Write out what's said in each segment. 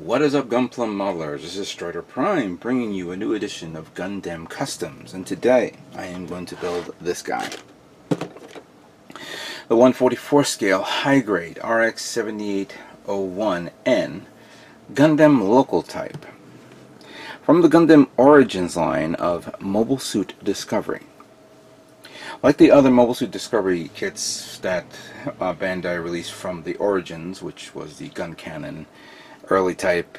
What is up, Gunpla modelers? This is Strider Prime bringing you a new edition of Gundam Customs, and today I am going to build this guy. The 144 scale high grade RX 7801N Gundam Local Type from the Gundam Origins line of Mobile Suit Discovery. Like the other Mobile Suit Discovery kits that Bandai released from the Origins, which was the gun cannon early type,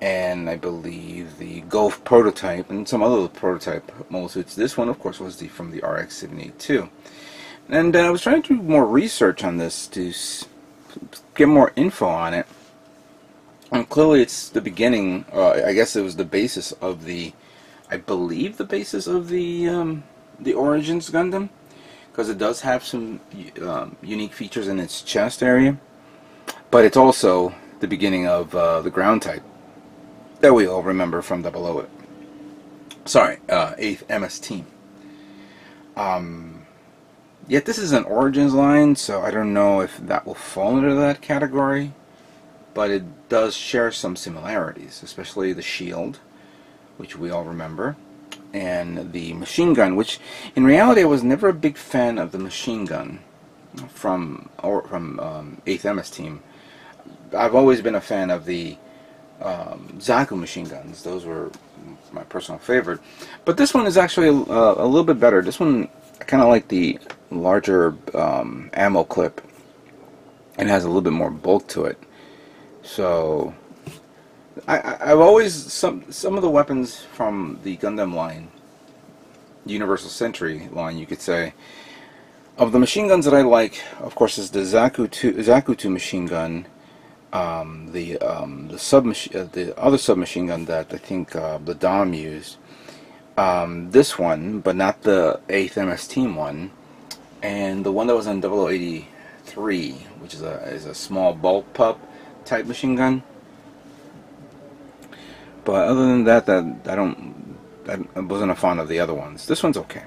and I believe the Golf prototype, and some other prototype mobile suits. This one, of course, was from the RX 782. And I was trying to do more research on this to get more info on it. And clearly, it's the beginning. I guess it was the basis of the, I believe, the basis of the Origins Gundam, because it does have some unique features in its chest area, but it's also the beginning of the ground type that we all remember from the below it. Sorry, 8th MS team. Yet this is an Origins line, so I don't know if that will fall into that category, but it does share some similarities, especially the shield, which we all remember, and the machine gun, which in reality I was never a big fan of the machine gun from 8th MS team. I've always been a fan of the Zaku machine guns. Those were my personal favorite. But this one is actually a little bit better. This one, I kind of like the larger ammo clip, and has a little bit more bulk to it. So I've always, some of the weapons from the Gundam line, Universal Century line, you could say, of the machine guns that I like, of course, is the Zaku 2 machine gun. The other submachine gun that I think the Dom used, this one, but not the 8th MS team one, and the one that was on 0083, which is a small bulk pup type machine gun. But other than that, I wasn't a fan of the other ones. This one's okay.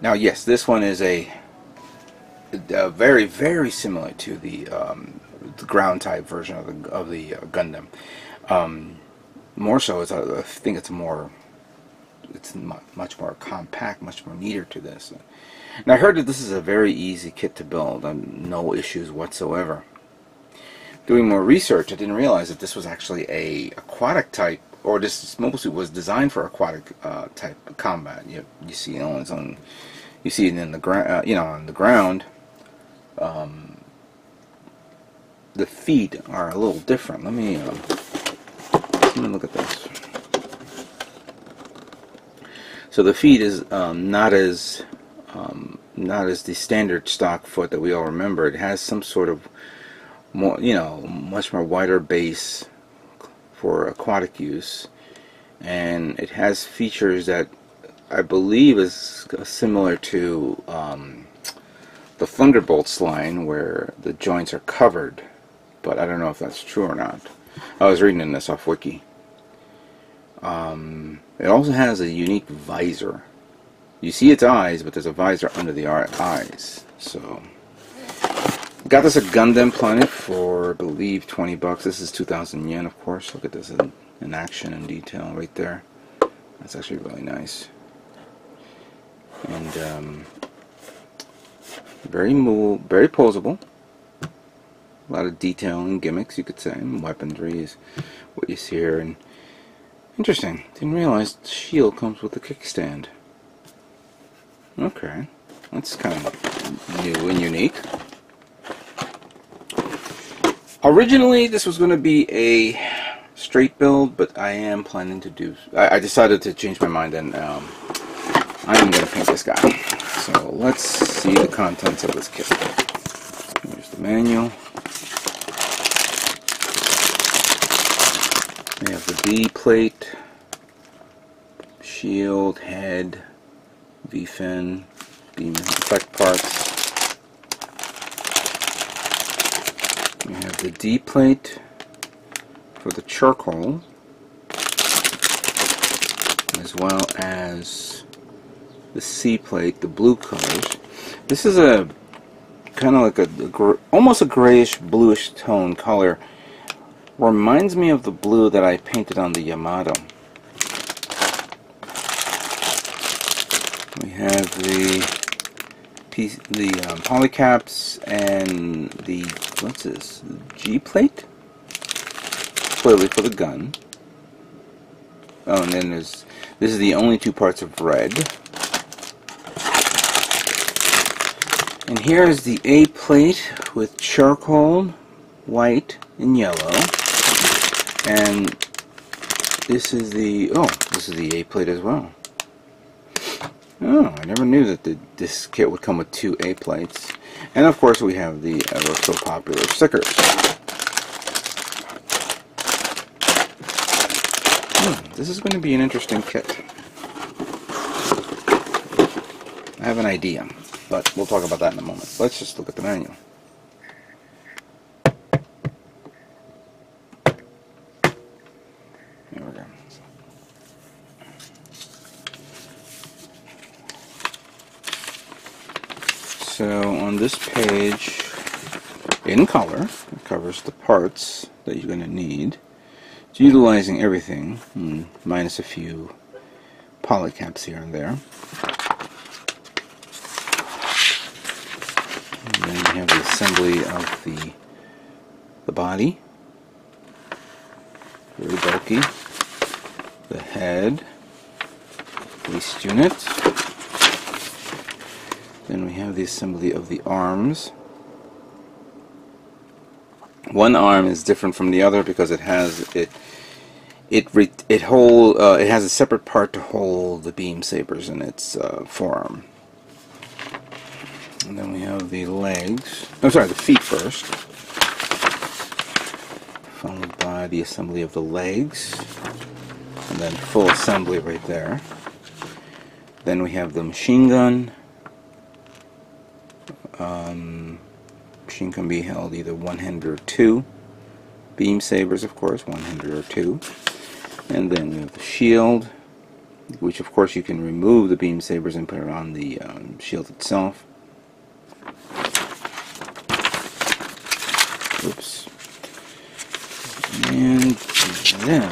Now, yes, this one is a very, very similar to the ground type version of the Gundam. More so, I think it's much more compact, much more neater to this. And I heard that this is a very easy kit to build, no issues whatsoever. Doing more research, I didn't realize that this was actually a aquatic type, or this mobile suit was designed for aquatic type of combat. You see it on its own. You see it in the ground, on the ground. The feet are a little different. Let me look at this. So the feet is not as the standard stock foot that we all remember. It has some sort of more, much more wider base for aquatic use, and it has features that I believe is similar to the Thunderbolts line, where the joints are covered, but I don't know if that's true or not. I was reading this off Wiki. It also has a unique visor. You see its eyes, but there's a visor under the eyes. So, got this at Gundam Planet for, I believe, 20 bucks. This is 2,000 yen, of course. Look at this in action and detail right there. That's actually really nice. And very posable. A lot of detail and gimmicks, you could say. And weaponry is what you see here. And interesting. Didn't realize the shield comes with a kickstand. Okay, that's kind of new and unique. Originally, this was going to be a straight build, but I am planning to do. I decided to change my mind, and I am going to paint this guy. So let's see the contents of this kit. Here's the manual. We have the B plate, shield, head, V-fin, beam effect parts. We have the D plate for the charcoal, as well as the C plate, the blue colors. This is a kind of like almost a grayish bluish tone color reminds me of the blue that I painted on the Yamato. We have the polycaps and the, what's this, G plate? Clearly for the gun. Oh, and then this is the only two parts of red. And here is the A plate with charcoal, white, and yellow. And this is the A plate as well. Oh, I never knew that this kit would come with two A plates. And of course we have the ever so popular stickers. This is going to be an interesting kit. I have an idea, but we'll talk about that in a moment. Let's just look at the manual. Here we go. So on this page, in color, it covers the parts that you're going to need. It's utilizing everything, minus a few polycaps here and there. And then we have the assembly of the body, very bulky. The head, waist unit. Then we have the assembly of the arms. One arm is different from the other because it has it has a separate part to hold the beam sabers in its forearm. And then we have the legs. I'm sorry, the feet first, followed by the assembly of the legs, and then full assembly right there. Then we have the machine gun. Machine can be held either one-handed or two. Beam sabers, of course, one-handed or two. And then we have the shield, which of course you can remove the beam sabers and put it on the shield itself. Oops. And then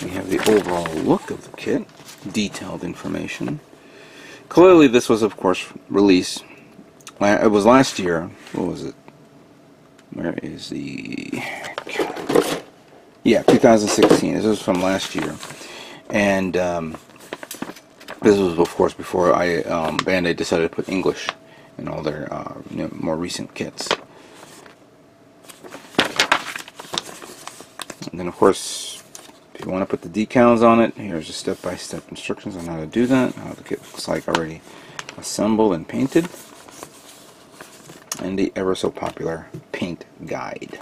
we have the overall look of the kit, detailed information. Clearly this was, of course, released. It was last year. What was it? Where is the... Yeah, 2016. This was from last year. And this was, of course, before Bandai decided to put English in all their more recent kits. And then, of course, if you want to put the decals on it, here's just step-by-step instructions on how to do that, how the kit looks like already assembled and painted, and the ever so popular paint guide.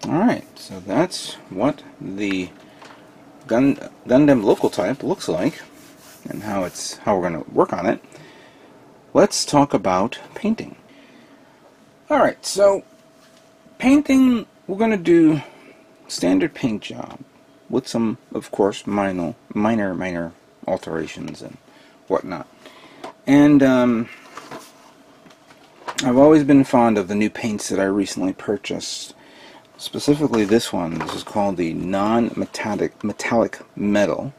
Alright, so that's what the Gundam Local Type looks like, and how we're going to work on it. Let's talk about painting. Alright, so painting, we're going to do standard paint job with some, of course, minor alterations and whatnot. And I've always been fond of the new paints that I recently purchased. Specifically this one. This is called the non-metallic metal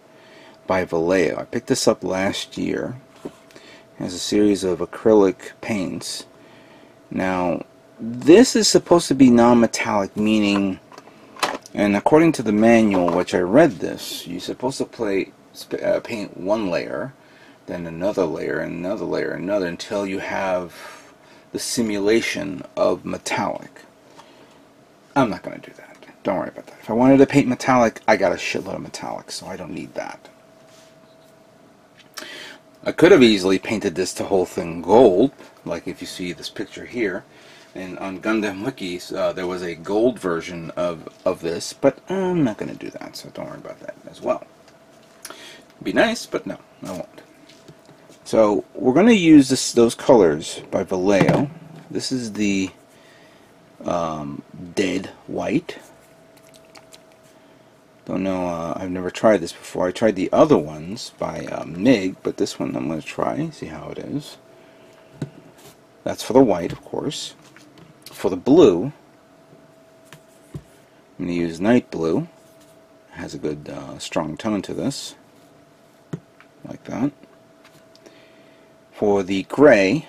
by Vallejo. I picked this up last year. It has a series of acrylic paints. Now, this is supposed to be non-metallic, meaning, and according to the manual, which I read this, you're supposed to paint one layer, then another layer, and another layer, and another, until you have the simulation of metallic. I'm not going to do that. Don't worry about that. If I wanted to paint metallic, I got a shitload of metallic, so I don't need that. I could have easily painted this the whole thing gold, like if you see this picture here. And on Gundam Wikis, there was a gold version of this, but I'm not going to do that, so don't worry about that as well. It'd be nice, but no, I won't. So we're going to use those colors by Vallejo. This is the dead white. Don't know, I've never tried this before. I tried the other ones by MIG, but this one I'm going to try, see how it is. That's for the white, of course. For the blue, I'm going to use Night Blue. It has a good strong tone to this, like that. For the gray,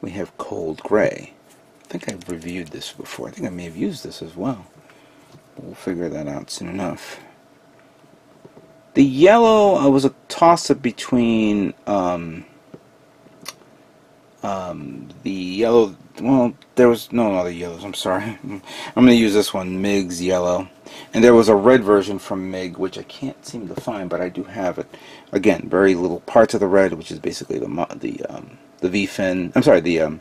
we have Cold Gray. I think I've reviewed this before. I think I may have used this as well. We'll figure that out soon enough. The yellow, I was a toss-up between the yellow. Well, there was no other yellows. I'm sorry. I'm going to use this one, MiG's yellow. And there was a red version from MiG, which I can't seem to find, but I do have it. Again, very little parts of the red, which is basically the V-fin. I'm sorry, the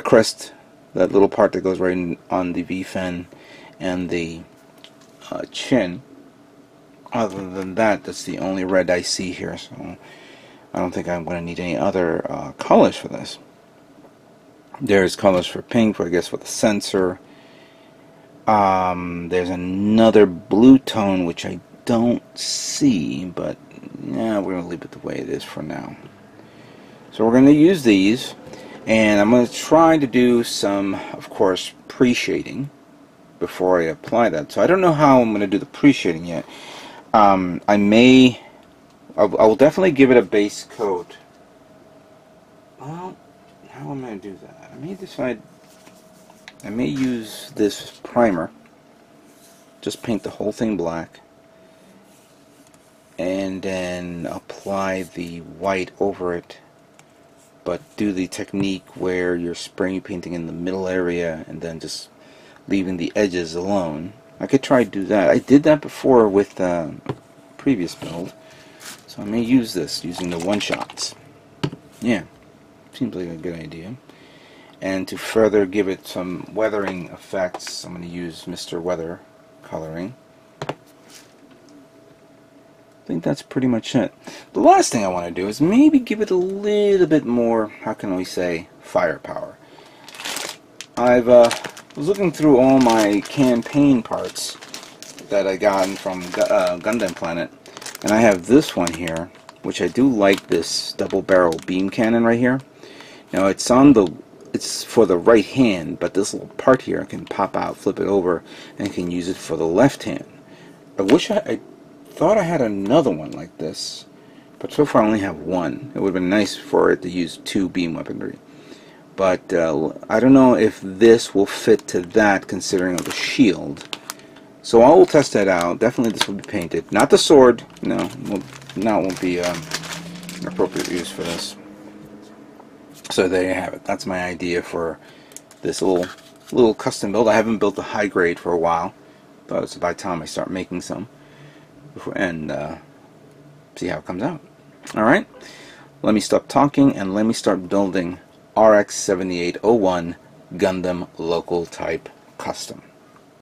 crest, that little part that goes right on the V-fin, and the chin. Other than that, that's the only red I see here, so I don't think I'm going to need any other colors for this. There's colors for pink, I guess, for the sensor. There's another blue tone, which I don't see, but yeah, we're going to leave it the way it is for now. So we're going to use these, and I'm going to try to do some, of course, pre-shading before I apply that. So I don't know how I'm going to do the pre-shading yet. I will definitely give it a base coat. Well, how am I going to do that? I may decide, I may use this primer, just paint the whole thing black, and then apply the white over it, but do the technique where you're spray painting in the middle area and then just leaving the edges alone. I could try to do that. I did that before with previous build, so I may use this using the one-shots. Yeah, seems like a good idea. And to further give it some weathering effects, I'm going to use Mr. Weather coloring. I think that's pretty much it. The last thing I want to do is maybe give it a little bit more, how can we say, firepower. I've was looking through all my campaign parts that I gotten from Gundam Planet, and I have this one here, which I do like, this double barrel beam cannon right here. Now it's for the right hand, but this little part here I can pop out, flip it over, and can use it for the left hand. I wish I thought I had another one like this, but so far I only have one. It would have been nice for it to use two beam weaponry. But I don't know if this will fit to that, considering of the shield. So I will test that out. Definitely this will be painted. Not the sword. No, it won't be an appropriate use for this. So there you have it. That's my idea for this little custom build. I haven't built a high grade for a while. Thought it's about time I start making some and see how it comes out. Alright, let me stop talking and let me start building RX-7801 Gundam Local Type Custom.